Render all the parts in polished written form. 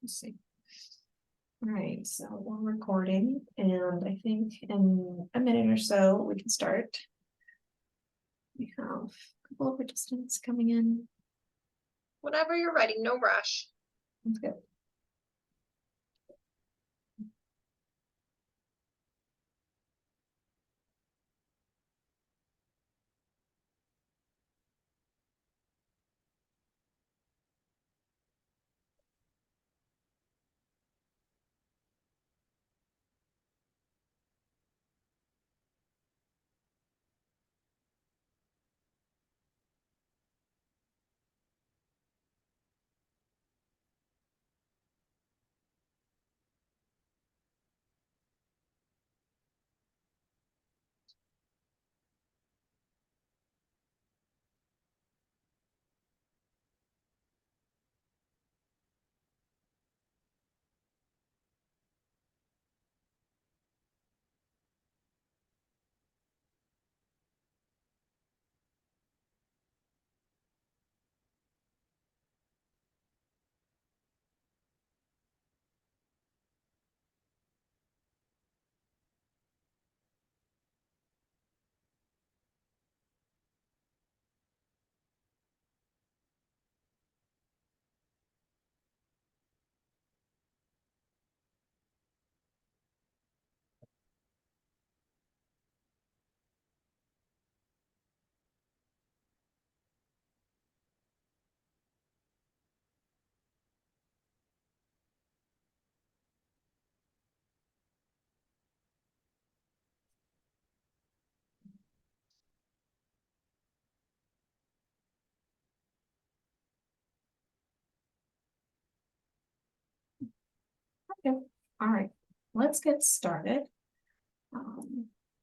Let's see. All right, so we're recording, and I think in a minute or so we can start. We have a couple of participants coming in. Whenever you're ready, no rush. That's good. Okay. All right, let's get started.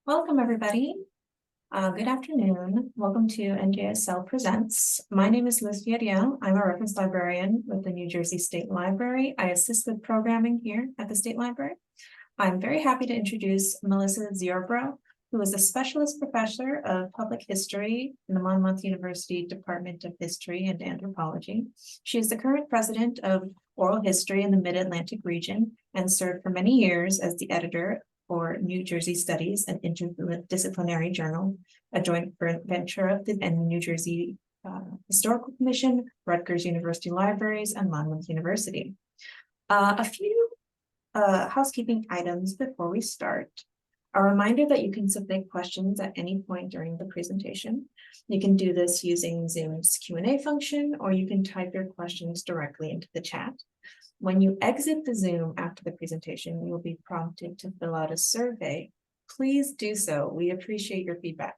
Welcome, everybody. Good afternoon. Welcome to NJSL Presents. My name is Melissa Ziobro. I'm a reference librarian with the New Jersey State Library. I assist with programming here at the State Library. I'm very happy to introduce Melissa Ziobro, who is a specialist professor of public history in the Monmouth University Department of History and Anthropology. She is the current president of Oral History in the Mid-Atlantic region and served for many years as the editor for New Jersey Studies, an interdisciplinary journal, a joint venture of the New Jersey Historical Commission, Rutgers University Libraries, and Monmouth University. A few housekeeping items before we start. A reminder that you can submit questions at any point during the presentation. You can do this using Zoom's Q&A function, or you can type your questions directly into the chat. When you exit the Zoom after the presentation, you will be prompted to fill out a survey. Please do so. We appreciate your feedback.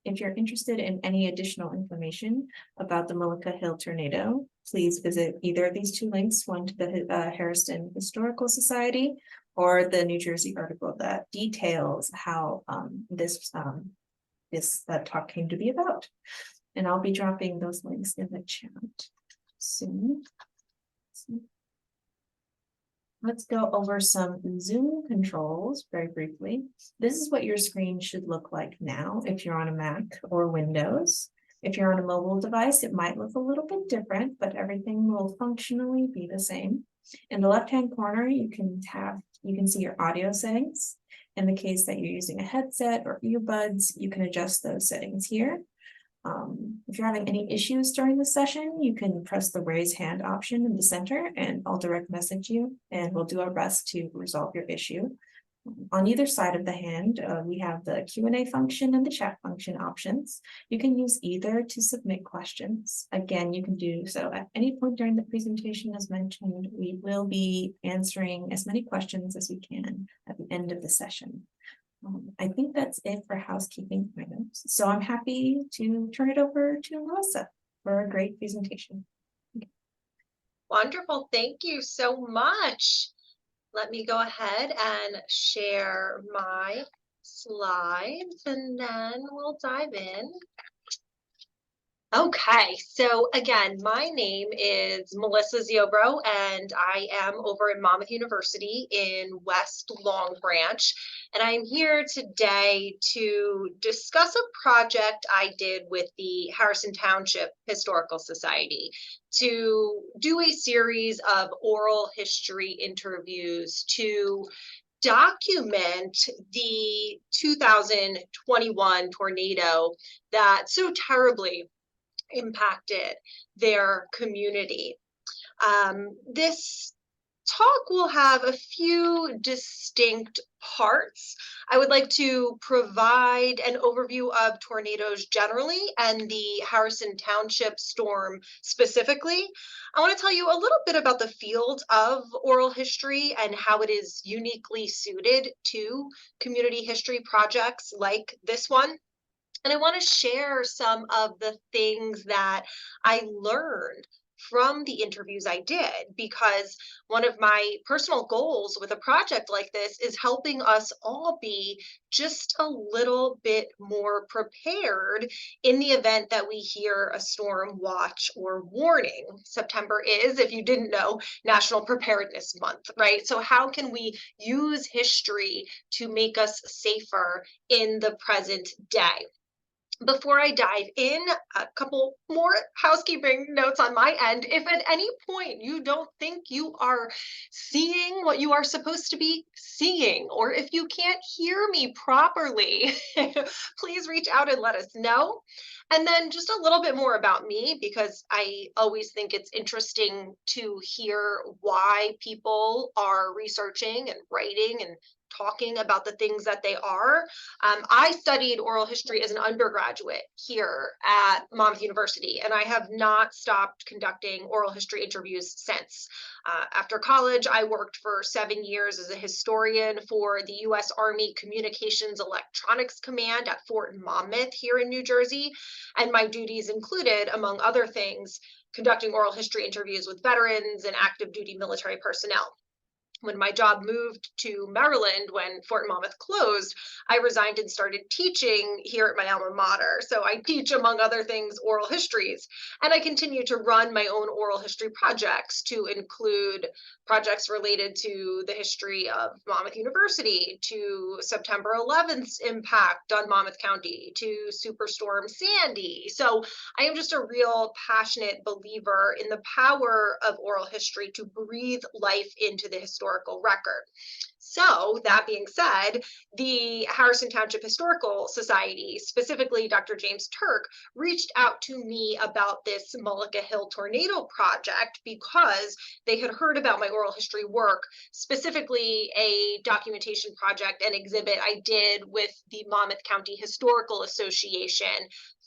If you're interested in any additional information about the Mullica Hill tornado, please visit either of these two links, one to the Harrison Historical Society or the New Jersey article that details how this talk came to be about. And I'll be dropping those links in the chat soon. Let's go over some Zoom controls very briefly. This is what your screen should look like now if you're on a Mac or Windows. If you're on a mobile device, it might look a little bit different, but everything will functionally be the same. In the left-hand corner, you can see your audio settings. In the case that you're using a headset or earbuds, you can adjust those settings here. If you're having any issues during the session, you can press the raise hand option in the center and I'll direct message you and we'll do our best to resolve your issue. On either side of the hand, we have the Q&A function and the chat function options. You can use either to submit questions. Again, you can do so at any point during the presentation. As mentioned, we will be answering as many questions as we can at the end of the session. I think that's it for housekeeping items. So I'm happy to turn it over to Melissa for a great presentation. Wonderful. Thank you so much. Let me go ahead and share my slides and then we'll dive in. Okay, so again, my name is Melissa Ziobro, and I am over at Monmouth University in West Long Branch. And I'm here today to discuss a project I did with the Harrison Township Historical Society to do a series of oral history interviews to document the 2021 tornado that so terribly impacted their community. This talk will have a few distinct parts. I would like to provide an overview of tornadoes generally and the Harrison Township storm specifically. I want to tell you a little bit about the field of oral history and how it is uniquely suited to community history projects like this one. And I want to share some of the things that I learned from the interviews I did, because one of my personal goals with a project like this is helping us all be just a little bit more prepared in the event that we hear a storm watch or warning. September is, if you didn't know, National Preparedness Month, right? So how can we use history to make us safer in the present day? Before I dive in, a couple more housekeeping notes on my end. If at any point you don't think you are seeing what you are supposed to be seeing, or if you can't hear me properly, please reach out and let us know. And then just a little bit more about me, because I always think it's interesting to hear why people are researching and writing and talking about the things that they are. I studied oral history as an undergraduate here at Monmouth University, and I have not stopped conducting oral history interviews since. After college, I worked for 7 years as a historian for the U.S. Army Communications Electronics Command at Fort Monmouth here in New Jersey, and my duties included, among other things, conducting oral history interviews with veterans and active duty military personnel. When my job moved to Maryland, when Fort Monmouth closed, I resigned and started teaching here at my alma mater. So I teach, among other things, oral histories. And I continue to run my own oral history projects, to include projects related to the history of Monmouth University, to September 11th's impact on Monmouth County, to Superstorm Sandy. So I am just a real passionate believer in the power of oral history to breathe life into the historical record. So that being said, the Harrison Township Historical Society, specifically Dr. James Turk, reached out to me about this Mullica Hill tornado project because they had heard about my oral history work, specifically a documentation project and exhibit I did with the Monmouth County Historical Association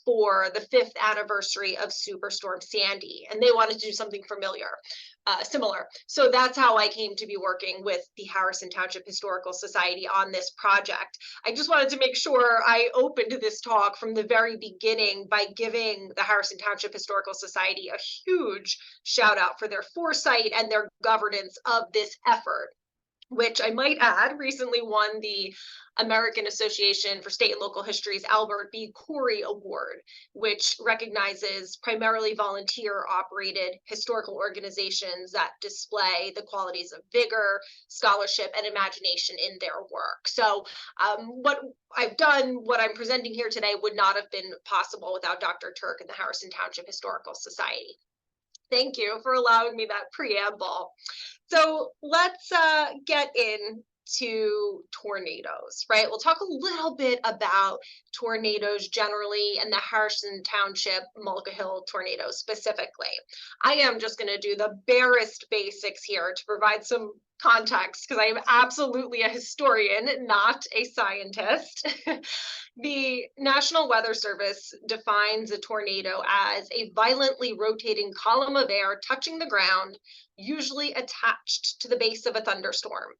for the 5th anniversary of Superstorm Sandy, and they wanted to do something similar. So that's how I came to be working with the Harrison Township Historical Society on this project. I just wanted to make sure I opened this talk from the very beginning by giving the Harrison Township Historical Society a huge shout out for their foresight and their governance of this effort, which I might add recently won the American Association for State and Local History's Albert B. Corey Award, which recognizes primarily volunteer-operated historical organizations that display the qualities of vigor, scholarship, and imagination in their work. So what I've done, what I'm presenting here today, would not have been possible without Dr. Turk and the Harrison Township Historical Society. Thank you for allowing me that preamble. So let's get into tornadoes, right? We'll talk a little bit about tornadoes generally and the Harrison Township Mullica Hill tornado specifically. I am just going to do the barest basics here to provide some context, because I am absolutely a historian, not a scientist. The National Weather Service defines a tornado as a violently rotating column of air touching the ground, usually attached to the base of a thunderstorm,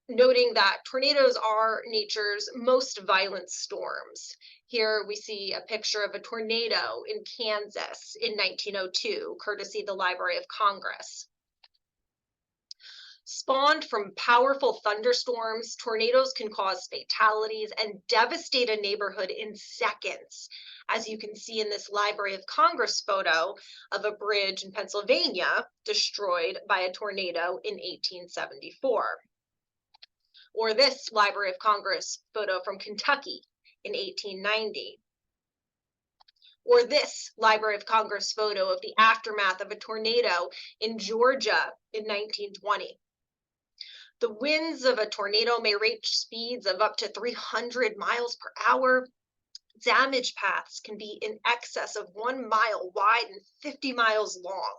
noting that tornadoes are nature's most violent storms. Here we see a picture of a tornado in Kansas in 1902, courtesy the Library of Congress. Spawned from powerful thunderstorms, tornadoes can cause fatalities and devastate a neighborhood in seconds, as you can see in this Library of Congress photo of a bridge in Pennsylvania destroyed by a tornado in 1874. Or this Library of Congress photo from Kentucky in 1890. Or this Library of Congress photo of the aftermath of a tornado in Georgia in 1920. The winds of a tornado may reach speeds of up to 300 miles per hour. Damage paths can be in excess of 1 mile wide and 50 miles long.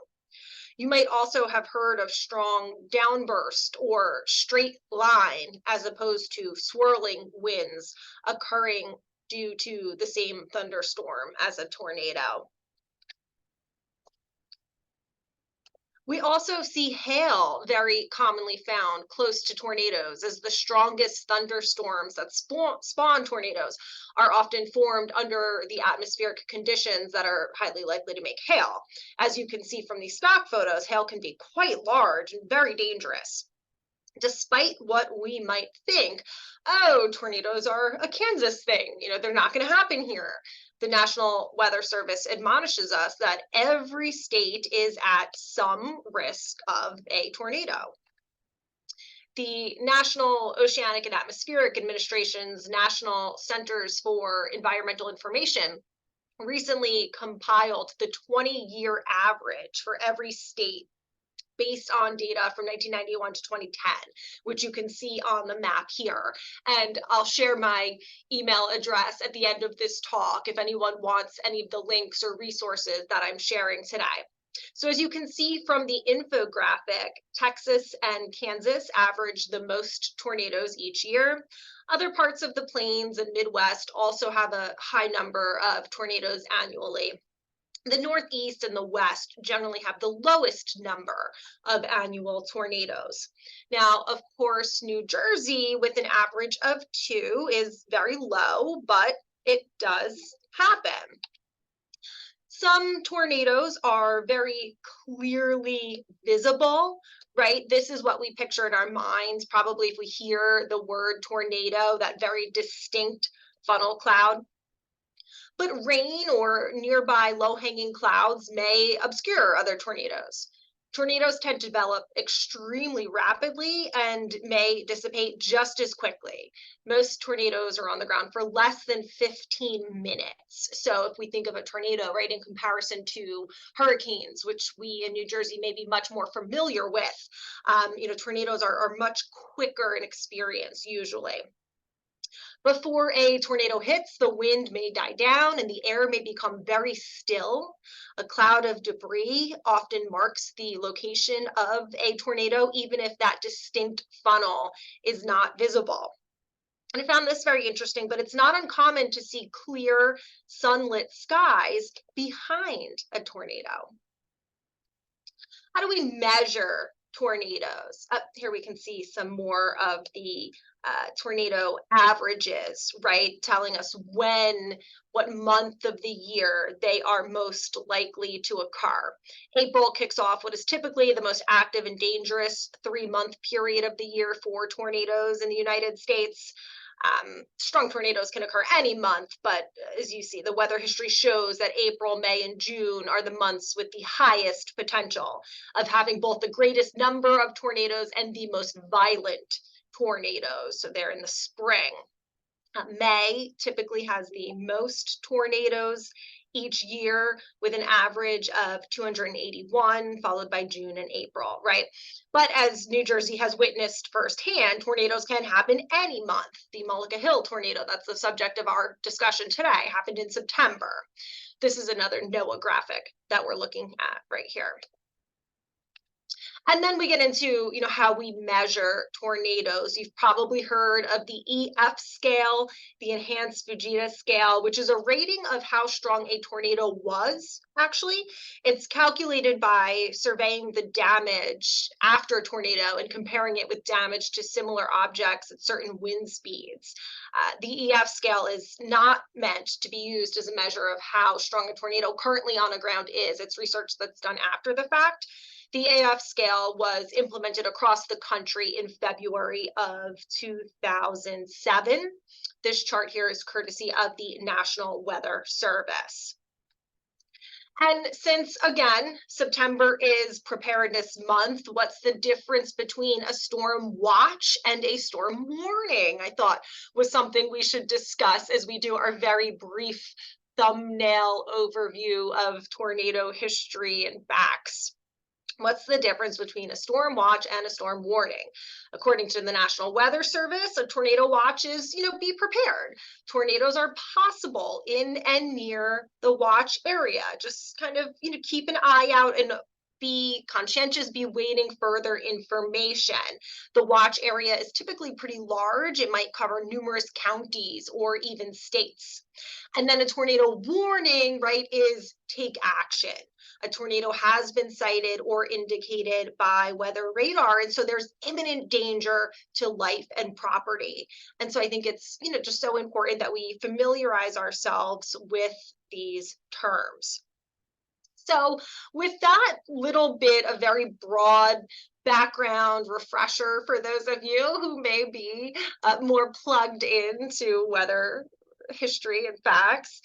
You might also have heard of strong downburst or straight line as opposed to swirling winds occurring due to the same thunderstorm as a tornado. We also see hail very commonly found close to tornadoes, as the strongest thunderstorms that spawn tornadoes are often formed under the atmospheric conditions that are highly likely to make hail. As you can see from these stock photos, hail can be quite large and very dangerous. Despite what we might think, oh, tornadoes are a Kansas thing, they're not going to happen here. The National Weather Service admonishes us that every state is at some risk of a tornado. The National Oceanic and Atmospheric Administration's National Centers for Environmental Information recently compiled the 20-year average for every state based on data from 1991 to 2010, which you can see on the map here. And I'll share my email address at the end of this talk if anyone wants any of the links or resources that I'm sharing today. So as you can see from the infographic, Texas and Kansas average the most tornadoes each year. Other parts of the plains and Midwest also have a high number of tornadoes annually. The Northeast and the West generally have the lowest number of annual tornadoes. Now, of course, New Jersey with an average of 2 is very low, but it does happen. Some tornadoes are very clearly visible, right? This is what we picture in our minds, probably if we hear the word tornado, that very distinct funnel cloud. But rain or nearby low-hanging clouds may obscure other tornadoes. Tornadoes tend to develop extremely rapidly and may dissipate just as quickly. Most tornadoes are on the ground for less than 15 minutes. So if we think of a tornado, right, in comparison to hurricanes, which we in New Jersey may be much more familiar with, tornadoes are much quicker in experience usually. Before a tornado hits, the wind may die down and the air may become very still. A cloud of debris often marks the location of a tornado, even if that distinct funnel is not visible. And I found this very interesting, but it's not uncommon to see clear sunlit skies behind a tornado. How do we measure tornadoes? Here we can see some more of the tornado averages, right? Telling us what month of the year they are most likely to occur. April kicks off what is typically the most active and dangerous 3-month period of the year for tornadoes in the United States. Strong tornadoes can occur any month, but as you see, the weather history shows that April, May, and June are the months with the highest potential of having both the greatest number of tornadoes and the most violent tornadoes. So they're in the spring. May typically has the most tornadoes each year with an average of 281, followed by June and April, right? But as New Jersey has witnessed firsthand, tornadoes can happen any month. The Mullica Hill tornado, that's the subject of our discussion today, happened in September. This is another NOAA graphic that we're looking at right here. And then we get into, how we measure tornadoes. You've probably heard of the EF scale, the Enhanced Fujita scale, which is a rating of how strong a tornado was, actually. It's calculated by surveying the damage after a tornado and comparing it with damage to similar objects at certain wind speeds. The EF scale is not meant to be used as a measure of how strong a tornado currently on the ground is. It's research that's done after the fact. The AF scale was implemented across the country in February of 2007. This chart here is courtesy of the National Weather Service. And since, again, September is preparedness month, what's the difference between a storm watch and a storm warning? I thought was something we should discuss as we do our very brief thumbnail overview of tornado history and facts. What's the difference between a storm watch and a storm warning? According to the National Weather Service, a tornado watch is, be prepared. Tornadoes are possible in and near the watch area. Just kind of, keep an eye out and be conscientious, be waiting further information. The watch area is typically pretty large. It might cover numerous counties or even states. And then a tornado warning, right, is take action. A tornado has been sighted or indicated by weather radar, and so there's imminent danger to life and property. And so I think it's, just so important that we familiarize ourselves with these terms. So with that little bit of very broad background refresher for those of you who may be more plugged into weather history and facts,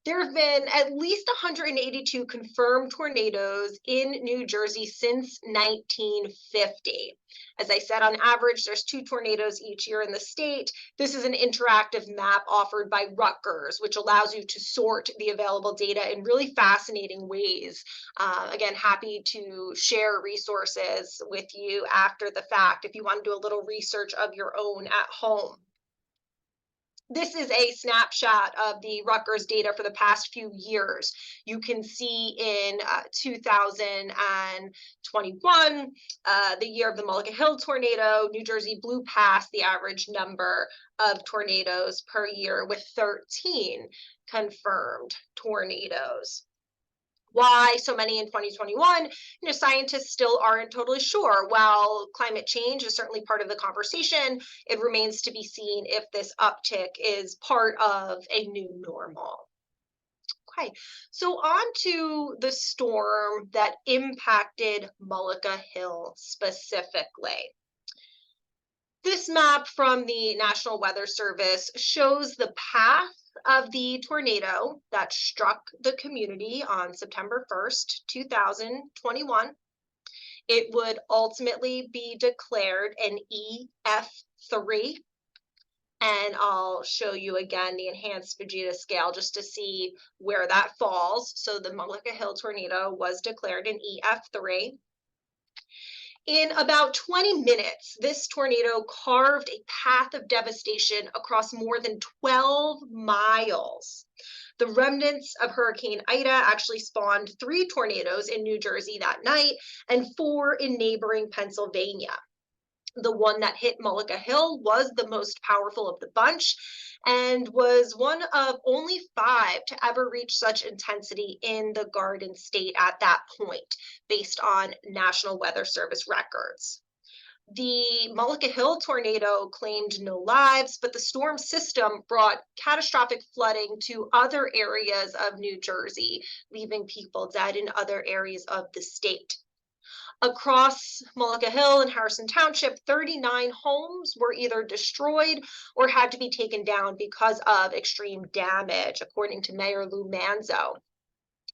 there have been at least 182 confirmed tornadoes in New Jersey since 1950. As I said, on average, there's 2 tornadoes each year in the state. This is an interactive map offered by Rutgers, which allows you to sort the available data in really fascinating ways. Again, happy to share resources with you after the fact if you want to do a little research of your own at home. This is a snapshot of the Rutgers data for the past few years. You can see in 2021, the year of the Mullica Hill tornado, New Jersey blew past the average number of tornadoes per year with 13 confirmed tornadoes. Why so many in 2021? Scientists still aren't totally sure. While climate change is certainly part of the conversation, it remains to be seen if this uptick is part of a new normal. Okay, so on to the storm that impacted Mullica Hill specifically. This map from the National Weather Service shows the path of the tornado that struck the community on September 1st, 2021. It would ultimately be declared an EF3. And I'll show you again the enhanced Fujita scale just to see where that falls. So the Mullica Hill tornado was declared an EF3. In about 20 minutes, this tornado carved a path of devastation across more than 12 miles. The remnants of Hurricane Ida actually spawned 3 tornadoes in New Jersey that night and 4 in neighboring Pennsylvania. The one that hit Mullica Hill was the most powerful of the bunch and was one of only 5 to ever reach such intensity in the Garden State at that point, based on National Weather Service records. The Mullica Hill tornado claimed no lives, but the storm system brought catastrophic flooding to other areas of New Jersey, leaving people dead in other areas of the state. Across Mullica Hill and Harrison Township, 39 homes were either destroyed or had to be taken down because of extreme damage, according to Mayor Lou Manzo.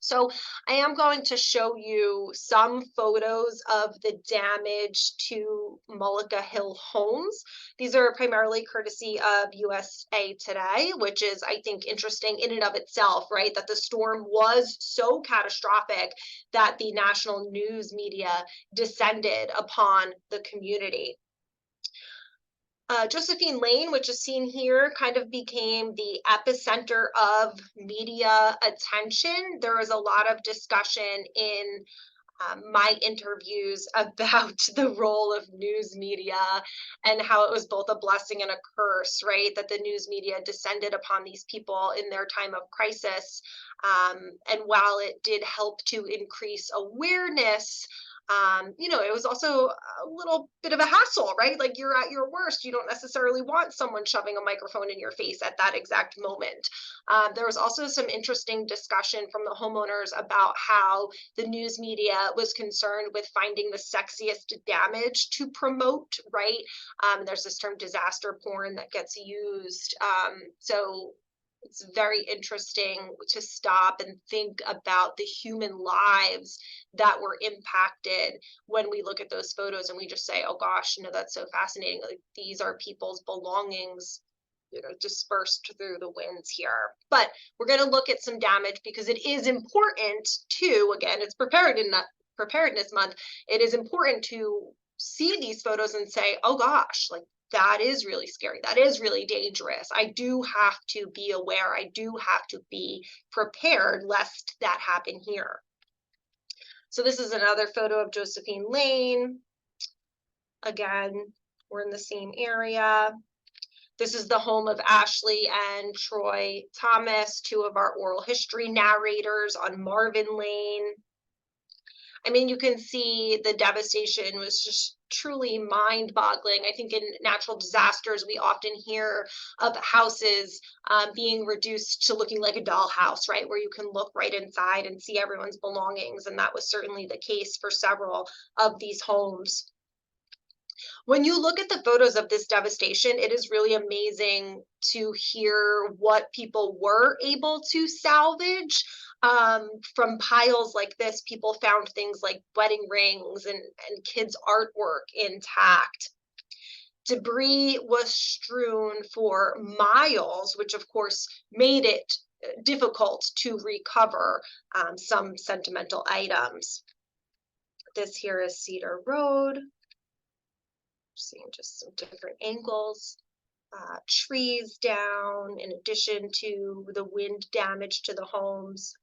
So I am going to show you some photos of the damage to Mullica Hill homes. These are primarily courtesy of USA Today, which is, I think, interesting in and of itself, right? That the storm was so catastrophic that the national news media descended upon the community. Josephine Lane, which is seen here, kind of became the epicenter of media attention. There was a lot of discussion in my interviews about the role of news media and how it was both a blessing and a curse, right? That the news media descended upon these people in their time of crisis. And while it did help to increase awareness, It was also a little bit of a hassle, right? Like you're at your worst. You don't necessarily want someone shoving a microphone in your face at that exact moment. There was also some interesting discussion from the homeowners about how the news media was concerned with finding the sexiest damage to promote, right? There's this term disaster porn that gets used. So it's very interesting to stop and think about the human lives that were impacted when we look at those photos and we just say, oh gosh, that's so fascinating. Like these are people's belongings, dispersed through the winds here. But we're going to look at some damage because it is important to, again, it's preparedness month. It is important to see these photos and say, oh gosh, like that is really scary. That is really dangerous. I do have to be aware. I do have to be prepared lest that happen here. So this is another photo of Josephine Lane. Again, we're in the same area. This is the home of Ashley and Troy Thomas, two of our oral history narrators on Marvin Lane. I mean, you can see the devastation was just truly mind-boggling. I think in natural disasters, we often hear of houses being reduced to looking like a dollhouse, right? Where you can look right inside and see everyone's belongings. And that was certainly the case for several of these homes. When you look at the photos of this devastation, it is really amazing to hear what people were able to salvage. From piles like this, people found things like wedding rings and kids' artwork intact. Debris was strewn for miles, which of course made it difficult to recover some sentimental items. This here is Cedar Road. Seeing just some different angles. Trees down in addition to the wind damage to the homes.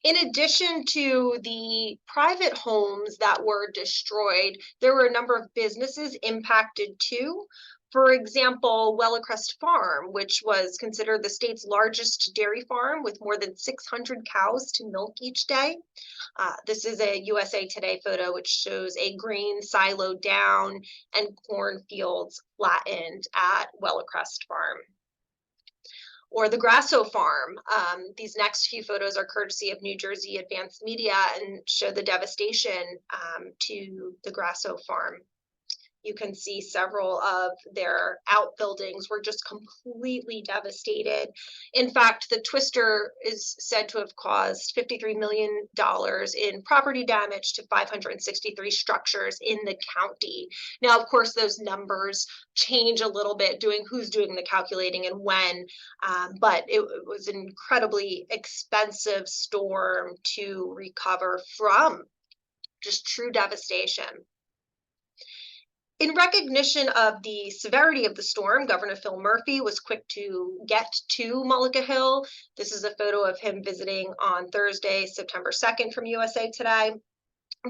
In addition to the private homes that were destroyed, there were a number of businesses impacted too. For example, Wellicrest Farm, which was considered the state's largest dairy farm with more than 600 cows to milk each day. This is a USA Today photo, which shows a grain silo down and cornfields flattened at Wellicrest Farm. Or the Grasso Farm. These next few photos are courtesy of New Jersey Advanced Media and show the devastation to the Grasso Farm. You can see several of their outbuildings were just completely devastated. In fact, the twister is said to have caused $53 million in property damage to 563 structures in the county. Now, of course, those numbers change a little bit, who's doing the calculating and when, but it was an incredibly expensive storm to recover from. Just true devastation. In recognition of the severity of the storm, Governor Phil Murphy was quick to get to Mullica Hill. This is a photo of him visiting on Thursday, September 2nd from USA Today.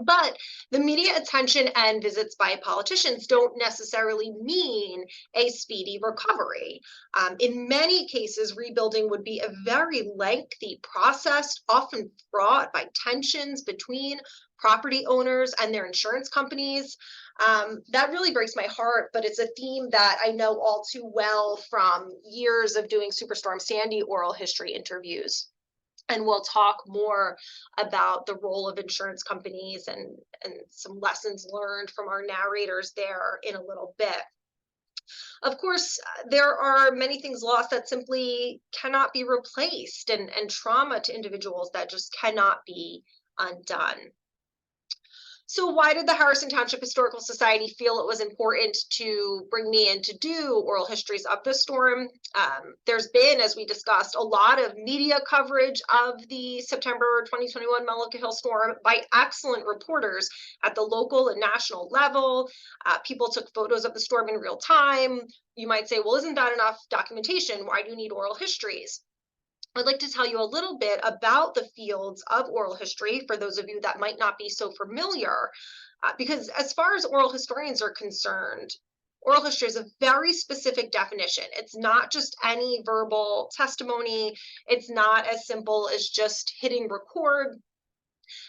But the media attention and visits by politicians don't necessarily mean a speedy recovery. In many cases, rebuilding would be a very lengthy process, often fraught by tensions between property owners and their insurance companies. That really breaks my heart, but it's a theme that I know all too well from years of doing Superstorm Sandy oral history interviews. And we'll talk more about the role of insurance companies and some lessons learned from our narrators there in a little bit. Of course, there are many things lost that simply cannot be replaced, and trauma to individuals that just cannot be undone. So why did the Harrison Township Historical Society feel it was important to bring me in to do oral histories of the storm? There's been, as we discussed, a lot of media coverage of the September 2021 Mullica Hill storm by excellent reporters at the local and national level. People took photos of the storm in real time. You might say, well, isn't that enough documentation? Why do you need oral histories? I'd like to tell you a little bit about the fields of oral history for those of you that might not be so familiar, because as far as oral historians are concerned, oral history is a very specific definition. It's not just any verbal testimony. It's not as simple as just hitting record.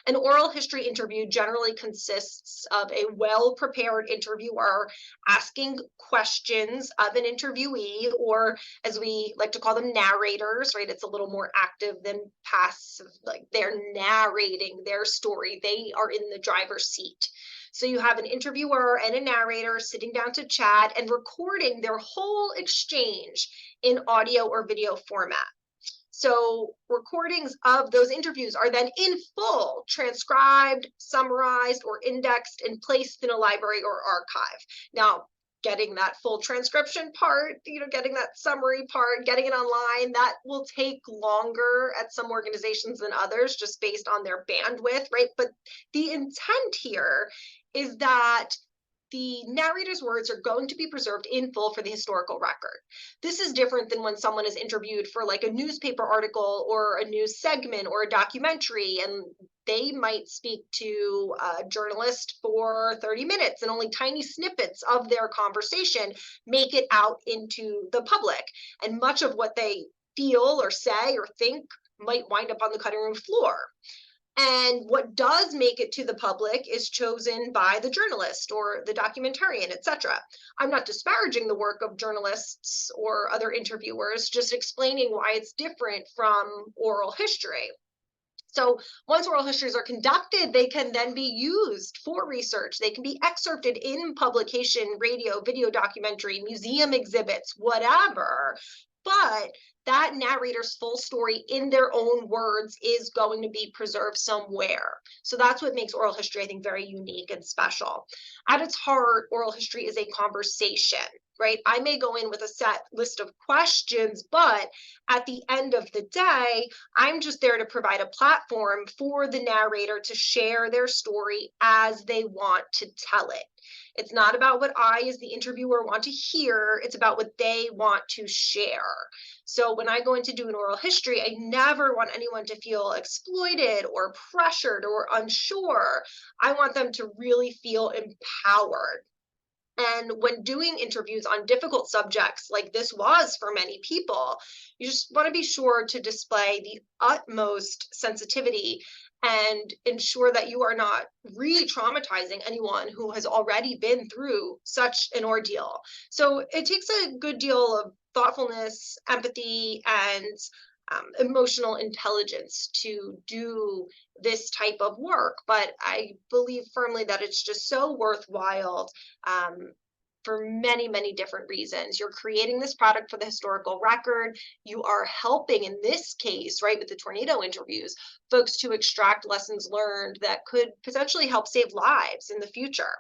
An oral history interview generally consists of a well-prepared interviewer asking questions of an interviewee, or as we like to call them, narrators, right? It's a little more active than passive, like they're narrating their story. They are in the driver's seat. So you have an interviewer and a narrator sitting down to chat and recording their whole exchange in audio or video format. So recordings of those interviews are then in full transcribed, summarized, or indexed and placed in a library or archive. Now, getting that full transcription part, getting that summary part, getting it online, that will take longer at some organizations than others, just based on their bandwidth, right? But the intent here is that the narrator's words are going to be preserved in full for the historical record. This is different than when someone is interviewed for like a newspaper article or a news segment or a documentary, and they might speak to a journalist for 30 minutes and only tiny snippets of their conversation make it out into the public. And much of what they feel or say or think might wind up on the cutting room floor. And what does make it to the public is chosen by the journalist or the documentarian, etc. I'm not disparaging the work of journalists or other interviewers, just explaining why it's different from oral history. So once oral histories are conducted, they can then be used for research. They can be excerpted in publication, radio, video documentary, museum exhibits, whatever. But that narrator's full story in their own words is going to be preserved somewhere. So that's what makes oral history, I think, very unique and special. At its heart, oral history is a conversation, right? I may go in with a set list of questions, but at the end of the day, I'm just there to provide a platform for the narrator to share their story as they want to tell it. It's not about what I, as the interviewer, want to hear. It's about what they want to share. So when I go in to do an oral history, I never want anyone to feel exploited or pressured or unsure. I want them to really feel empowered. And when doing interviews on difficult subjects, like this was for many people, you just want to be sure to display the utmost sensitivity and ensure that you are not re-traumatizing anyone who has already been through such an ordeal. So it takes a good deal of thoughtfulness, empathy, and emotional intelligence to do this type of work, but I believe firmly that it's just so worthwhile for many, many different reasons. You're creating this product for the historical record. You are helping, in this case, right, with the tornado interviews, folks to extract lessons learned that could potentially help save lives in the future.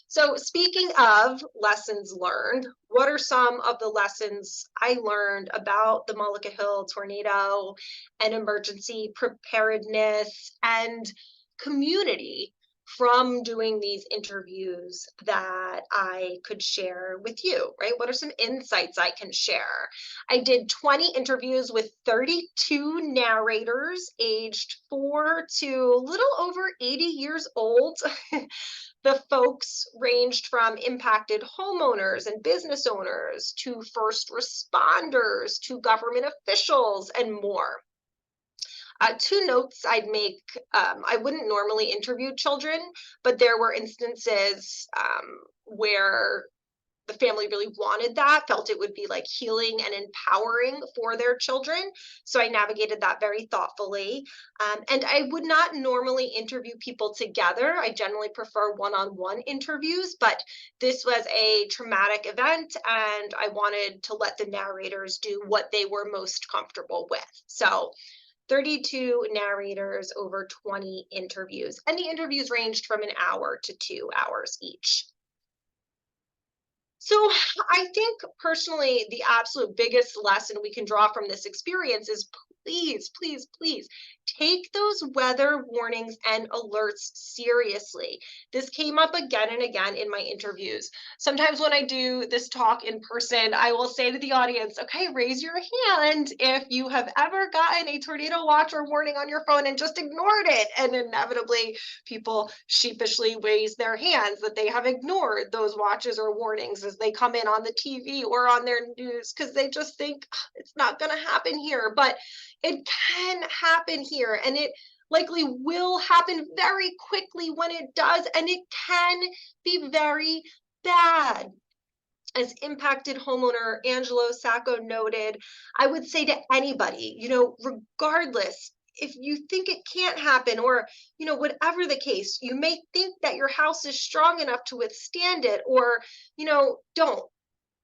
So speaking of lessons learned, what are some of the lessons I learned about the Mullica Hill tornado and emergency preparedness and community from doing these interviews that I could share with you, right? What are some insights I can share? I did 20 interviews with 32 narrators aged 4 to a little over 80 years old. The folks ranged from impacted homeowners and business owners to first responders to government officials and more. Two notes I'd make, I wouldn't normally interview children, but there were instances where the family really wanted that, felt it would be like healing and empowering for their children. So I navigated that very thoughtfully. And I would not normally interview people together. I generally prefer one-on-one interviews, but this was a traumatic event and I wanted to let the narrators do what they were most comfortable with. So 32 narrators over 20 interviews, and the interviews ranged from an hour to 2 hours each. So I think personally, the absolute biggest lesson we can draw from this experience is please, please, please take those weather warnings and alerts seriously. This came up again and again in my interviews. Sometimes when I do this talk in person, I will say to the audience, okay, raise your hand if you have ever gotten a tornado watch or warning on your phone and just ignored it. And inevitably, people sheepishly raise their hands that they have ignored those watches or warnings as they come in on the TV or on their news because they just think it's not going to happen here. But it can happen here, and it likely will happen very quickly when it does, and it can be very bad. As impacted homeowner Angelo Sacco noted, I would say to anybody, regardless if you think it can't happen or, whatever the case, you may think that your house is strong enough to withstand it or, don't.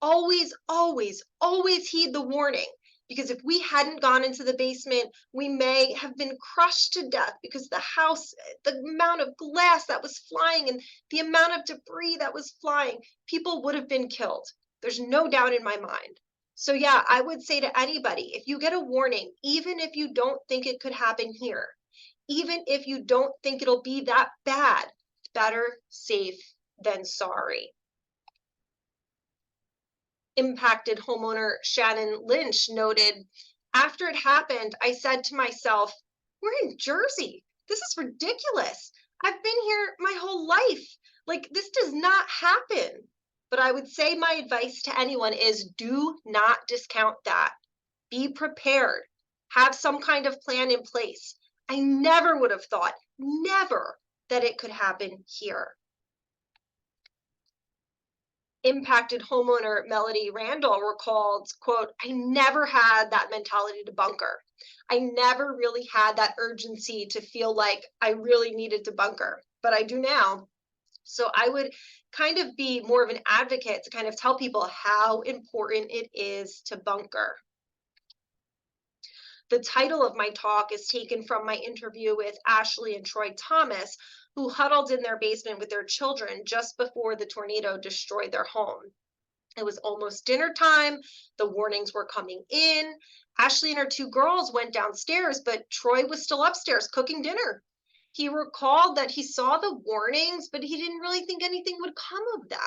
Always, always, always heed the warning. Because if we hadn't gone into the basement, we may have been crushed to death because the house, the amount of glass that was flying and the amount of debris that was flying, people would have been killed. There's no doubt in my mind. So, yeah, I would say to anybody, if you get a warning, even if you don't think it could happen here, even if you don't think it'll be that bad, better safe than sorry. Impacted homeowner Shannon Lynch noted, after it happened, I said to myself, we're in Jersey. This is ridiculous. I've been here my whole life. Like, this does not happen. But I would say my advice to anyone is do not discount that. Be prepared. Have some kind of plan in place. I never would have thought, never, that it could happen here. Impacted homeowner Melody Randall recalled, quote, I never had that mentality to bunker. I never really had that urgency to feel like I really needed to bunker, but I do now. So I would kind of be more of an advocate to kind of tell people how important it is to bunker. The title of my talk is taken from my interview with Ashley and Troy Thomas, who huddled in their basement with their children just before the tornado destroyed their home. It was almost dinner time. The warnings were coming in. Ashley and her two girls went downstairs, but Troy was still upstairs cooking dinner. He recalled that he saw the warnings, but he didn't really think anything would come of them.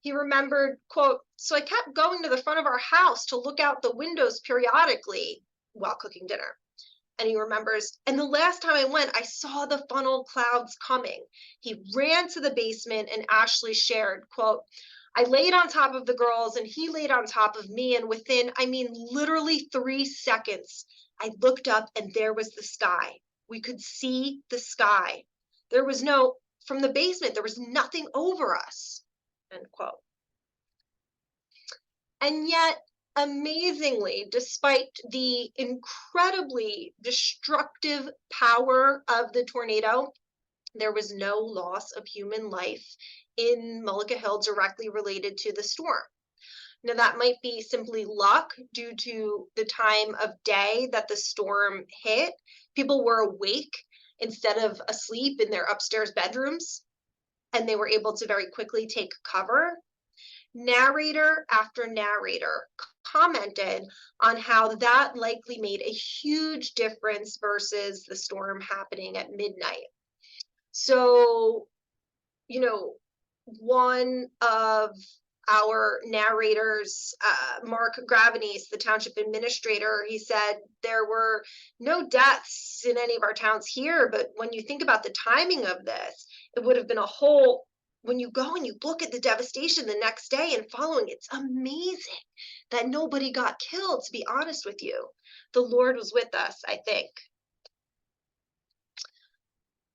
He remembered, quote, so I kept going to the front of our house to look out the windows periodically while cooking dinner. And he remembers, and the last time I went, I saw the funnel clouds coming. He ran to the basement and Ashley shared, quote, I laid on top of the girls and he laid on top of me. And within, literally 3 seconds, I looked up and there was the sky. We could see the sky. There was from the basement, there was nothing over us, end quote. And yet, amazingly, despite the incredibly destructive power of the tornado, there was no loss of human life in Mullica Hill directly related to the storm. Now, that might be simply luck due to the time of day that the storm hit. People were awake instead of asleep in their upstairs bedrooms, and they were able to very quickly take cover. Narrator after narrator commented on how that likely made a huge difference versus the storm happening at midnight. So, one of our narrators, Mark Gravenese, the township administrator, he said there were no deaths in any of our towns here, but when you think about the timing of this, it would have been a whole, when you go and you look at the devastation the next day and following, it's amazing that nobody got killed, to be honest with you. The Lord was with us, I think.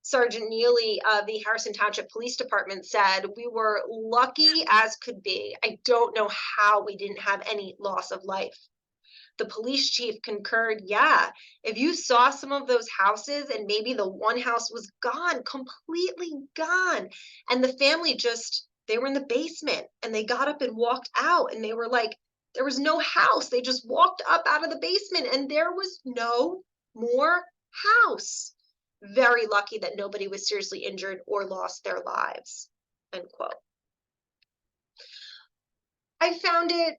Sergeant Neely of the Harrison Township Police Department said, we were lucky as could be. I don't know how we didn't have any loss of life. The police chief concurred, yeah, if you saw some of those houses and maybe the one house was gone, completely gone, and the family they were in the basement and they got up and walked out and they were like, there was no house. They just walked up out of the basement and there was no more house. Very lucky that nobody was seriously injured or lost their lives, end quote. I found it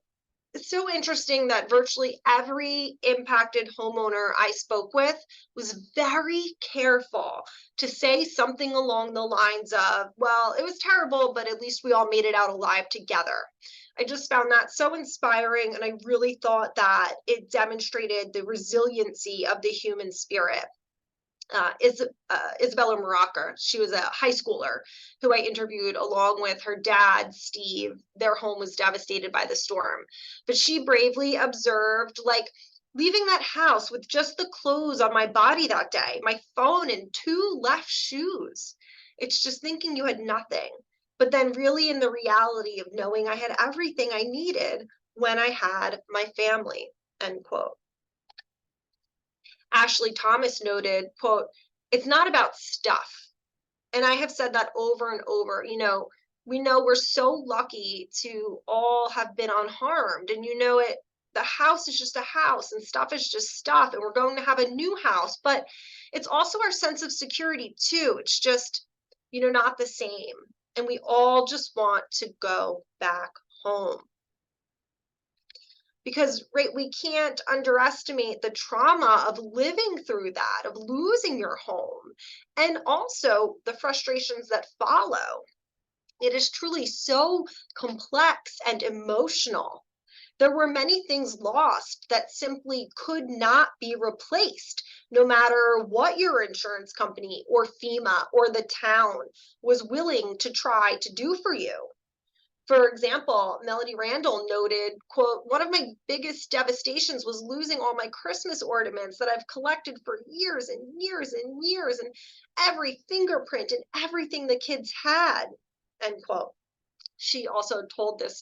so interesting that virtually every impacted homeowner I spoke with was very careful to say something along the lines of, well, it was terrible, but at least we all made it out alive together. I just found that so inspiring, and I really thought that it demonstrated the resiliency of the human spirit. Isabella Maraca. She was a high schooler who I interviewed along with her dad, Steve. Their home was devastated by the storm, but she bravely observed, like, leaving that house with just the clothes on my body that day, my phone and 2 left shoes. It's just thinking you had nothing, but then really in the reality of knowing I had everything I needed when I had my family, end quote. Ashley Thomas noted, quote, "It's not about stuff." And I have said that over and over. We know we're so lucky to all have been unharmed, and the house is just a house and stuff is just stuff, and we're going to have a new house, but it's also our sense of security too. It's just, not the same. And we all just want to go back home. Because, right, we can't underestimate the trauma of living through that, of losing your home, and also the frustrations that follow. It is truly so complex and emotional. There were many things lost that simply could not be replaced, no matter what your insurance company or FEMA or the town was willing to try to do for you. For example, Melody Randall noted, quote, "One of my biggest devastations was losing all my Christmas ornaments that I've collected for years and years and years, and every fingerprint and everything the kids had," end quote. She also told this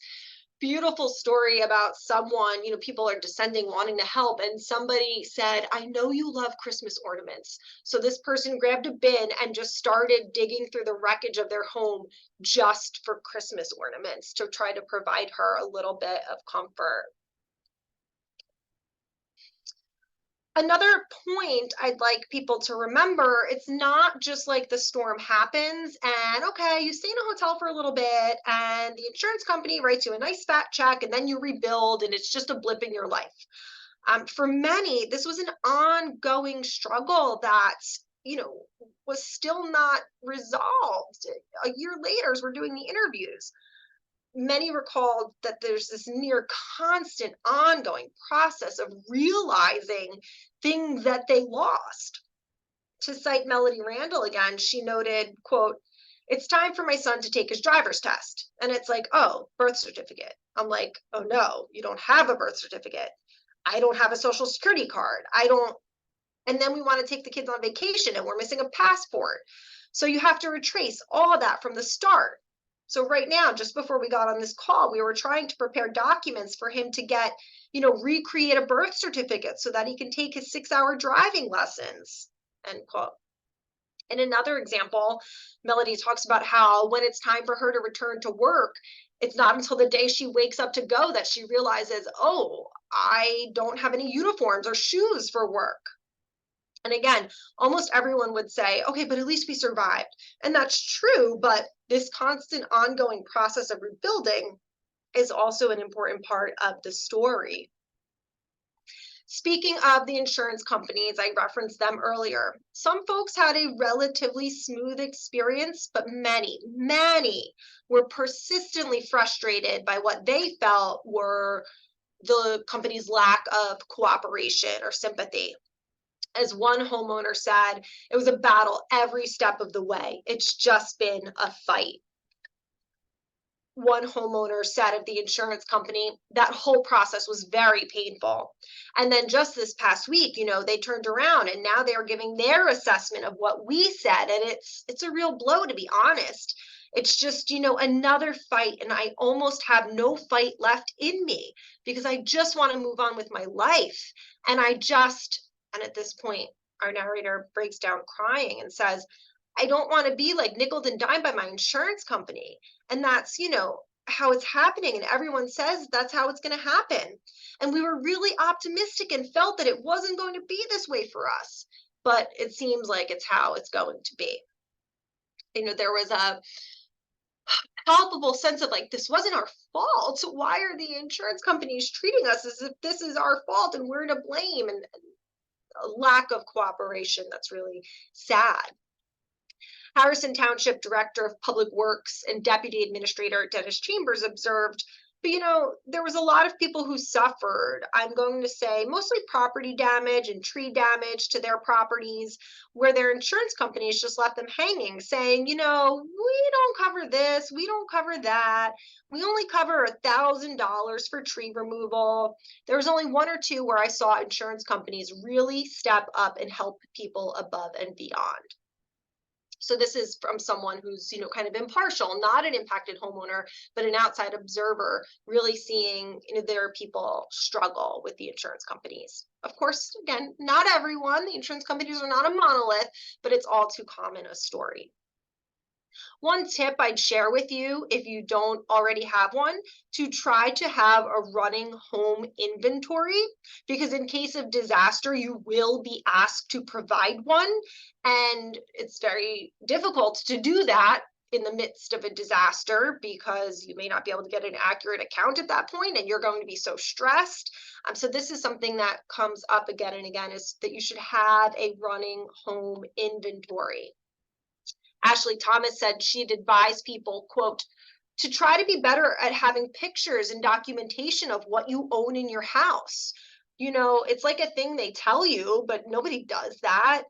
beautiful story about someone, people are descending wanting to help, and somebody said, "I know you love Christmas ornaments." So this person grabbed a bin and just started digging through the wreckage of their home just for Christmas ornaments to try to provide her a little bit of comfort. Another point I'd like people to remember, it's not just like the storm happens and okay, you stay in a hotel for a little bit and the insurance company writes you a nice fat check and then you rebuild and it's just a blip in your life. For many, this was an ongoing struggle that, was still not resolved. A year later, as we're doing the interviews, many recalled that there's this near constant ongoing process of realizing things that they lost. To cite Melody Randall again, she noted, quote, "It's time for my son to take his driver's test." And it's like, "Oh, birth certificate." I'm like, "Oh no, you don't have a birth certificate. I don't have a social security card. I don't." And then we want to take the kids on vacation and we're missing a passport. So you have to retrace all of that from the start. So right now, just before we got on this call, we were trying to prepare documents for him to get, recreate a birth certificate so that he can take his 6-hour driving lessons, end quote. In another example, Melody talks about how when it's time for her to return to work, it's not until the day she wakes up to go that she realizes, oh, I don't have any uniforms or shoes for work. And again, almost everyone would say, okay, but at least we survived. And that's true, but this constant ongoing process of rebuilding is also an important part of the story. Speaking of the insurance companies, I referenced them earlier. Some folks had a relatively smooth experience, but many were persistently frustrated by what they felt were the company's lack of cooperation or sympathy. As one homeowner said, it was a battle every step of the way. It's just been a fight. One homeowner said of the insurance company, that whole process was very painful. And then just this past week, they turned around and now they are giving their assessment of what we said. And it's a real blow, to be honest. It's just, another fight. And I almost have no fight left in me because I just want to move on with my life. And at this point, our narrator breaks down crying and says, "I don't want to be like nickel and dime by my insurance company." And that's, how it's happening. And everyone says that's how it's going to happen. And we were really optimistic and felt that it wasn't going to be this way for us. But it seems like it's how it's going to be. There was a palpable sense of like, this wasn't our fault. Why are the insurance companies treating us as if this is our fault and we're to blame? And a lack of cooperation that's really sad. Harrison Township Director of Public Works and Deputy Administrator Dennis Chambers observed, But there was a lot of people who suffered. I'm going to say mostly property damage and tree damage to their properties, where their insurance companies just left them hanging, saying, we don't cover this, we don't cover that. We only cover $1,000 for tree removal. There was only one or two where I saw insurance companies really step up and help people above and beyond. So this is from someone who's, kind of impartial, not an impacted homeowner, but an outside observer, really seeing, their people struggle with the insurance companies. Of course, again, not everyone, the insurance companies are not a monolith, but it's all too common a story. One tip I'd share with you, if you don't already have one, to try to have a running home inventory, because in case of disaster, you will be asked to provide one. And it's very difficult to do that in the midst of a disaster, because you may not be able to get an accurate account at that point and you're going to be so stressed. So this is something that comes up again and again, is that you should have a running home inventory. Ashley Thomas said she'd advise people, quote, to try to be better at having pictures and documentation of what you own in your house. It's like a thing they tell you, but nobody does that.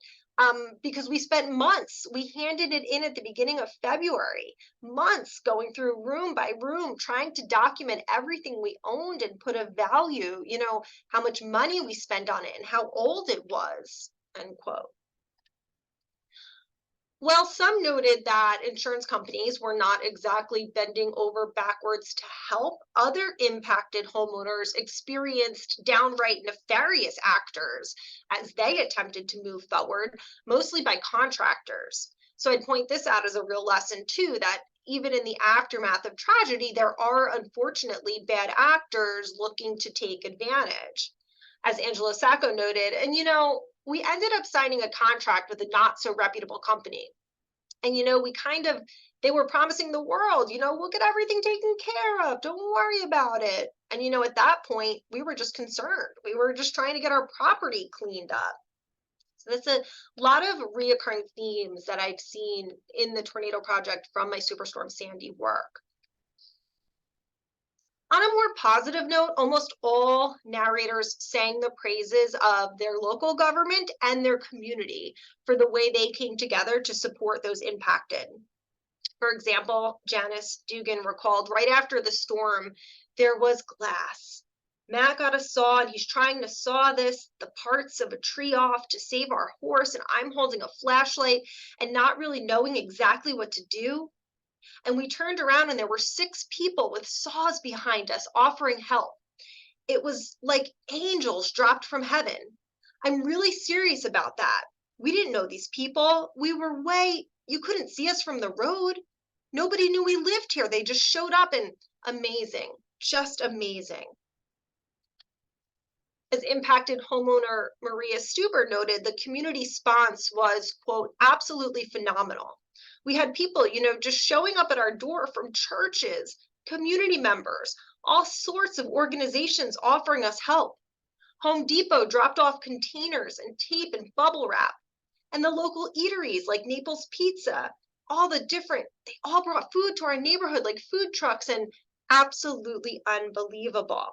Because we spent months, we handed it in at the beginning of February, months going through room by room, trying to document everything we owned and put a value, how much money we spent on it and how old it was, end quote. Well, some noted that insurance companies were not exactly bending over backwards to help. Other impacted homeowners experienced downright nefarious actors as they attempted to move forward, mostly by contractors. So I'd point this out as a real lesson too, that even in the aftermath of tragedy, there are unfortunately bad actors looking to take advantage. As Angela Sacco noted, and we ended up signing a contract with a not so reputable company. And, they were promising the world, we'll get everything taken care of. Don't worry about it. And, at that point, we were just concerned. We were just trying to get our property cleaned up. So that's a lot of reoccurring themes that I've seen in the tornado project from my Superstorm Sandy work. On a more positive note, almost all narrators sang the praises of their local government and their community for the way they came together to support those impacted. For example, Janice Dugan recalled right after the storm, there was glass. Matt got a saw and he's trying to saw the parts of a tree off to save our horse, and I'm holding a flashlight and not really knowing exactly what to do. And we turned around and there were 6 people with saws behind us offering help. It was like angels dropped from heaven. I'm really serious about that. We didn't know these people. You couldn't see us from the road. Nobody knew we lived here. They just showed up, and amazing, just amazing. As impacted homeowner Maria Stuber noted, the community response was, quote, absolutely phenomenal. We had people, just showing up at our door from churches, community members, all sorts of organizations offering us help. Home Depot dropped off containers and tape and bubble wrap. And the local eateries like Naples Pizza, they all brought food to our neighborhood, like food trucks, and absolutely unbelievable.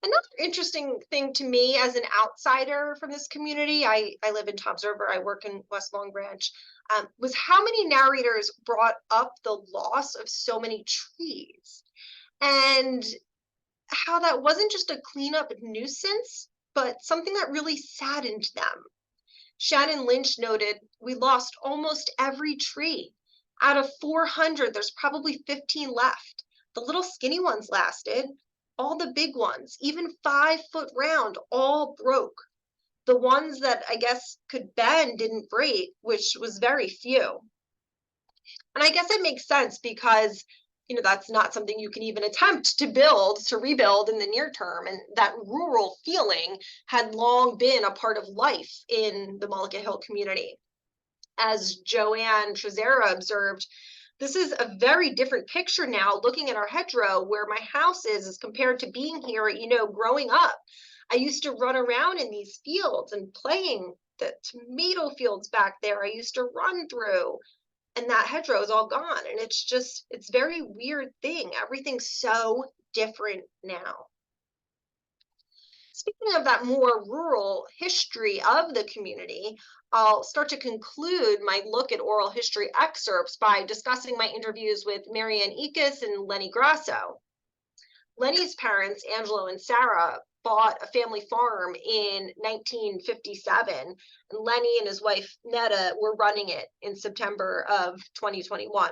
Another interesting thing to me as an outsider from this community, I live in Toms River, I work in West Long Branch, was how many narrators brought up the loss of so many trees, and how that wasn't just a cleanup nuisance, but something that really saddened them. Shannon Lynch noted, we lost almost every tree. Out of 400, there's probably 15 left. The little skinny ones lasted. All the big ones, even 5-foot round, all broke. The ones that I guess could bend didn't break, which was very few. And I guess it makes sense because, that's not something you can even attempt to rebuild in the near term. And that rural feeling had long been a part of life in the Mullica Hill community. As Joanne Trezera observed, this is a very different picture now, looking at our hedgerow where my house is as compared to being here, growing up. I used to run around in these fields and playing the tomato fields back there. I used to run through. and that hedgerow is all gone. And it's very weird thing. Everything's so different now. Speaking of that more rural history of the community, I'll start to conclude my look at oral history excerpts by discussing my interviews with Marianne Ickes and Lenny Grasso. Lenny's parents, Angelo and Sarah, bought a family farm in 1957, and Lenny and his wife Netta were running it in September of 2021.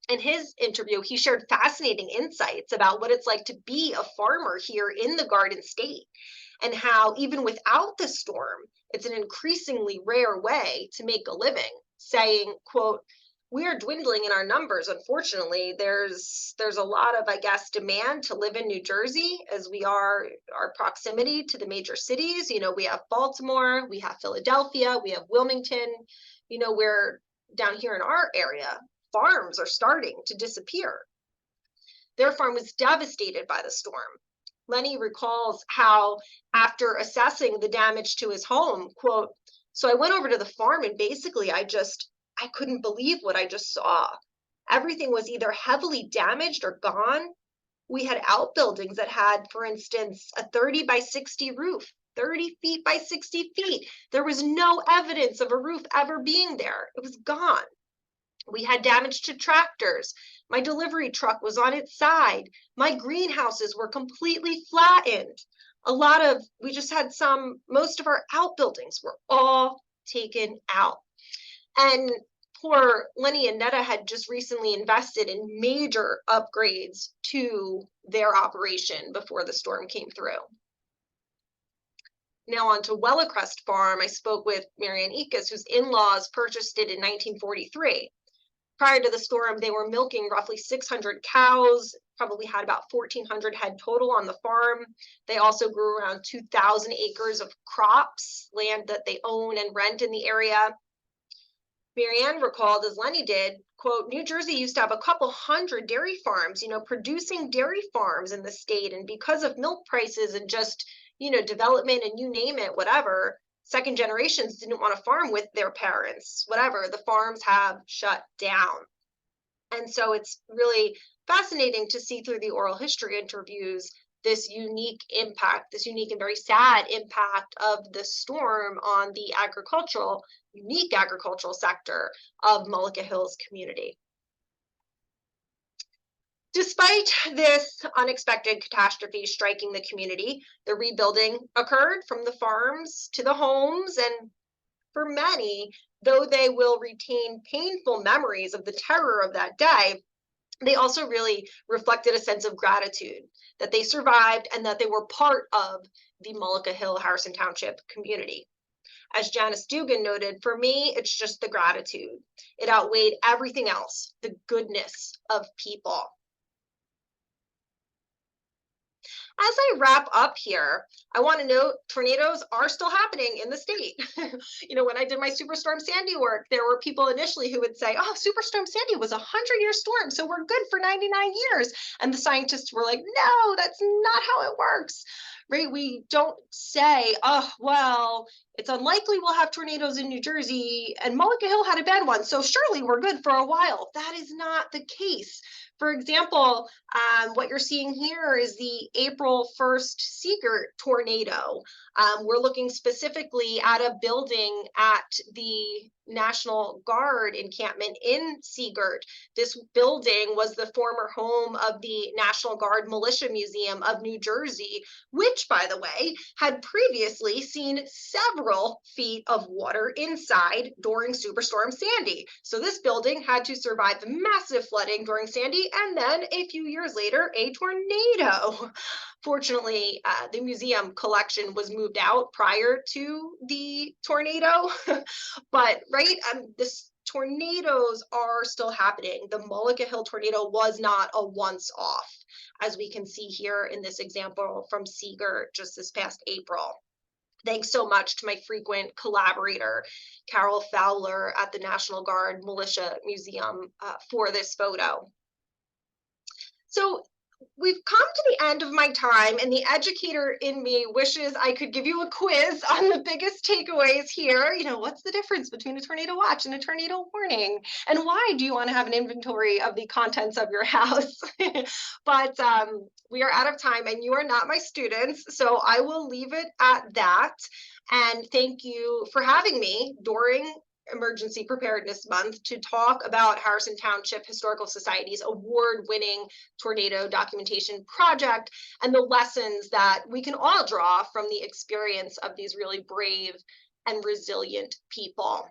In his interview, he shared fascinating insights about what it's like to be a farmer here in the Garden State, and how even without the storm, it's an increasingly rare way to make a living, saying, quote, "We are dwindling in our numbers. Unfortunately, there's a lot of, I guess, demand to live in New Jersey as we are our proximity to the major cities. You know, we have Baltimore, we have Philadelphia, we have Wilmington. You know, we're down here in our area, farms are starting to disappear." Their farm was devastated by the storm. Lenny recalls how, after assessing the damage to his home, quote, "So I went over to the farm and basically I couldn't believe what I just saw. Everything was either heavily damaged or gone. We had outbuildings that had, for instance, a 30 by 60 roof, 30 feet by 60 feet. There was no evidence of a roof ever being there. It was gone. We had damage to tractors. My delivery truck was on its side. My greenhouses were completely flattened. Most of our outbuildings were all taken out." And poor Lenny and Netta had just recently invested in major upgrades to their operation before the storm came through. Now on to Wellecrest Farm. I spoke with Marianne Ickes, whose in-laws purchased it in 1943. Prior to the storm, they were milking roughly 600 cows, probably had about 1,400 head total on the farm. They also grew around 2,000 acres of crops, land that they own and rent in the area. Marianne recalled, as Lenny did, quote, "New Jersey used to have a couple hundred dairy farms, producing dairy farms in the state. And because of milk prices and just, development and you name it, whatever, second generations didn't want to farm with their parents, whatever, the farms have shut down." And so it's really fascinating to see through the oral history interviews this unique and very sad impact of the storm on the unique agricultural sector of Mullica Hill's community. Despite this unexpected catastrophe striking the community, the rebuilding occurred from the farms to the homes, and for many, though they will retain painful memories of the terror of that day, they also really reflected a sense of gratitude that they survived and that they were part of the Mullica Hill, Harrison Township community. As Janice Dugan noted, for me, it's just the gratitude. It outweighed everything else, the goodness of people. As I wrap up here, I want to note tornadoes are still happening in the state. When I did my Superstorm Sandy work, there were people initially who would say, "Oh, Superstorm Sandy was a 100-year storm, so we're good for 99 years." And the scientists were like, "No, that's not how it works." Right? We don't say, "Oh, well, it's unlikely we'll have tornadoes in New Jersey, and Mullica Hill had a bad one, so surely we're good for a while." That is not the case. For example, what you're seeing here is the April 1st Seagirt tornado. We're looking specifically at a building at the National Guard encampment in Seagirt. This building was the former home of the National Guard Militia Museum of New Jersey, which, by the way, had previously seen several feet of water inside during Superstorm Sandy. So this building had to survive the massive flooding during Sandy, and then a few years later, a tornado. Fortunately, the museum collection was moved out prior to the tornado, but right, this tornadoes are still happening. The Mullica Hill tornado was not a once-off, as we can see here in this example from Seagirt just this past April. Thanks so much to my frequent collaborator, Carol Fowler at the National Guard Militia Museum for this photo. So we've come to the end of my time, and the educator in me wishes I could give you a quiz on the biggest takeaways here. What's the difference between a tornado watch and a tornado warning? And why do you want to have an inventory of the contents of your house? But we are out of time, and you are not my students, so I will leave it at that. And thank you for having me during Emergency Preparedness Month to talk about Harrison Township Historical Society's award-winning tornado documentation project and the lessons that we can all draw from the experience of these really brave and resilient people.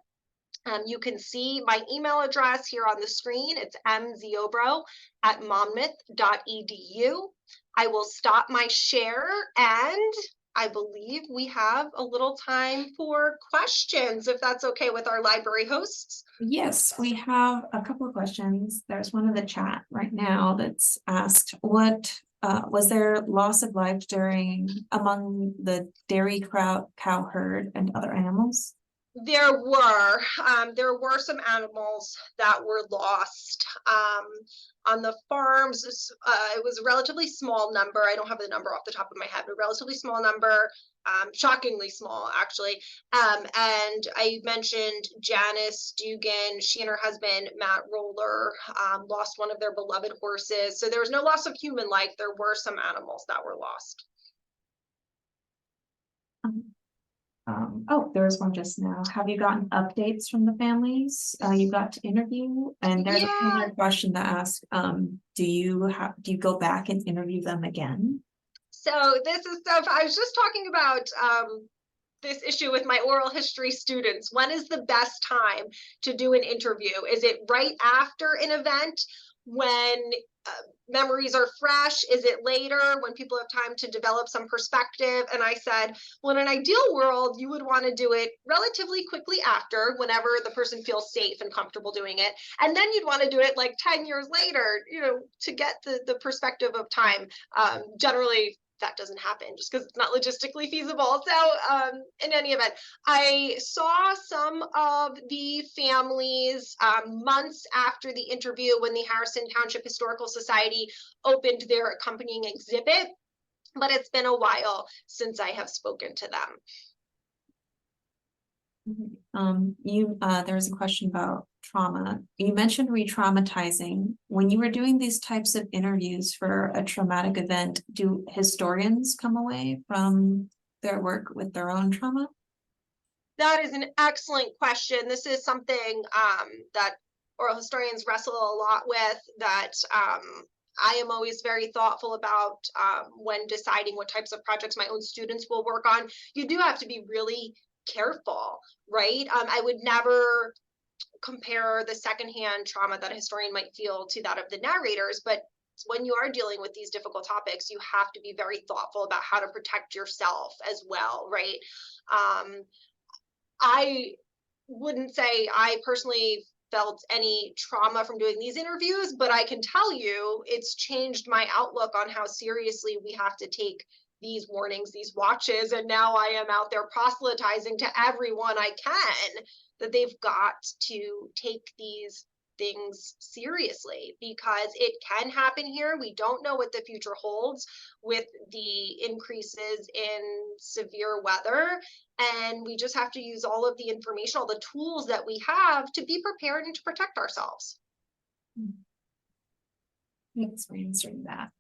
You can see my email address here on the screen. It's mziobro@monmouth.edu. I will stop my share, and I believe we have a little time for questions, if that's okay with our library hosts. Yes, we have a couple of questions. There's one in the chat right now that's asked, what was there loss of life among the dairy cow herd and other animals? There were some animals that were lost on the farms. It was a relatively small number. I don't have the number off the top of my head, but a relatively small number, shockingly small, actually. And I mentioned Janice Dugan. She and her husband, Matt Roller, lost one of their beloved horses. So there was no loss of human life. There were some animals that were lost. Oh, there was one just now. Have you gotten updates from the families you got to interview? And there's a similar question that asks, do you go back and interview them again? So this is stuff I was just talking about this issue with my oral history students. When is the best time to do an interview? Is it right after an event when memories are fresh? Is it later when people have time to develop some perspective? And I said, well, in an ideal world, you would want to do it relatively quickly after, whenever the person feels safe and comfortable doing it. And then you'd want to do it like 10 years later, to get the perspective of time. Generally, that doesn't happen just because it's not logistically feasible. So in any event, I saw some of the families months after the interview when the Harrison Township Historical Society opened their accompanying exhibit, but it's been a while since I have spoken to them. There's a question about trauma. You mentioned re-traumatizing. When you were doing these types of interviews for a traumatic event, do historians come away from their work with their own trauma? That is an excellent question. This is something that oral historians wrestle a lot with, that I am always very thoughtful about when deciding what types of projects my own students will work on. You do have to be really careful, right? I would never compare the secondhand trauma that a historian might feel to that of the narrators, but when you are dealing with these difficult topics, you have to be very thoughtful about how to protect yourself as well, right? I wouldn't say I personally felt any trauma from doing these interviews, but I can tell you it's changed my outlook on how seriously we have to take these warnings, these watches. And now I am out there proselytizing to everyone I can that they've got to take these things seriously, because it can happen here. We don't know what the future holds with the increases in severe weather. And we just have to use all of the information, all the tools that we have to be prepared and to protect ourselves. Thanks for answering that.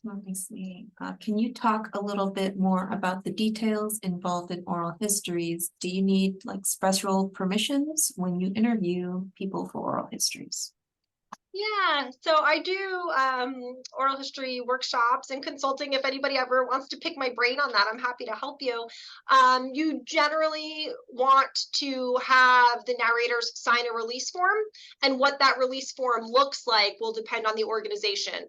Let me see. Can you talk a little bit more about the details involved in oral histories? Do you need like special permissions when you interview people for oral histories? Yeah, so I do oral history workshops and consulting. If anybody ever wants to pick my brain on that, I'm happy to help you. You generally want to have the narrators sign a release form, and what that release form looks like will depend on the organization.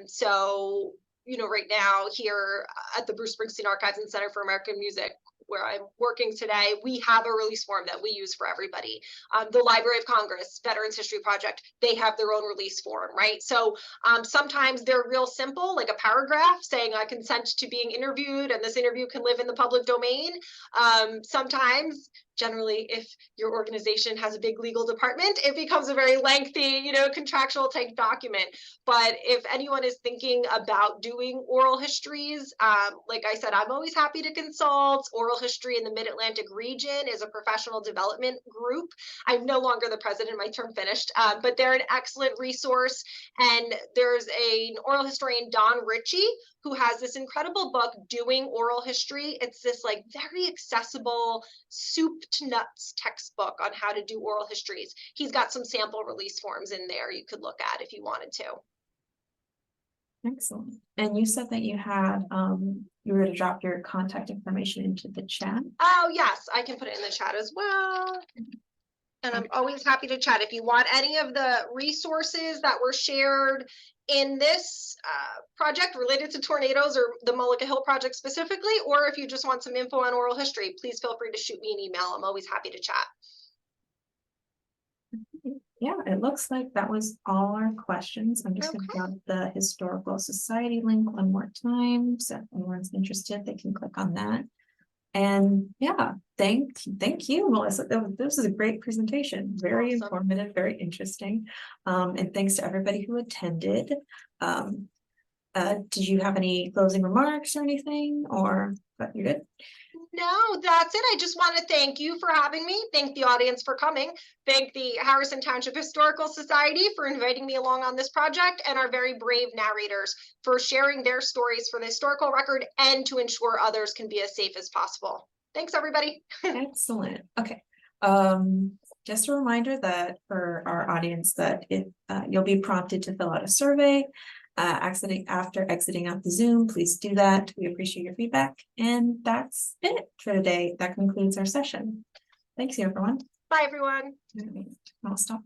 So, right now here at the Bruce Springsteen Archives and Center for American Music, where I'm working today, we have a release form that we use for everybody. The Library of Congress, Veterans History Project, they have their own release form, right? So sometimes they're real simple, like a paragraph saying I consent to being interviewed and this interview can live in the public domain. Sometimes generally, if your organization has a big legal department, it becomes a very lengthy, contractual type document. But if anyone is thinking about doing oral histories, like I said, I'm always happy to consult. Oral History in the Mid-Atlantic region is a professional development group. I'm no longer the president, my term finished, but they're an excellent resource. And there's an oral historian, Don Ritchie, who has this incredible book, Doing Oral History. It's this like very accessible soup to nuts textbook on how to do oral histories. He's got some sample release forms in there you could look at if you wanted to. Excellent. And you said that you had, you were to drop your contact information into the chat. Oh, yes, I can put it in the chat as well. And I'm always happy to chat. If you want any of the resources that were shared in this project related to tornadoes or the Mullica Hill project specifically, or if you just want some info on oral history, please feel free to shoot me an email. I'm always happy to chat. Yeah, it looks like that was all our questions. I'm just going to grab the Historical Society link one more time. So if anyone's interested, they can click on that. And yeah, thank you, Melissa. This was a great presentation. Very informative, very interesting. And thanks to everybody who attended. Did you have any closing remarks or anything, or but you're good? No, that's it. I just want to thank you for having me. Thank the audience for coming. Thank the Harrison Township Historical Society for inviting me along on this project, and our very brave narrators for sharing their stories for the historical record and to ensure others can be as safe as possible. Thanks, everybody. Excellent. Okay. Just a reminder that for our audience that you'll be prompted to fill out a survey. After exiting out the Zoom, please do that. We appreciate your feedback. And that's it for today. That concludes our session. Thanks, everyone. Bye, everyone. I'll stop.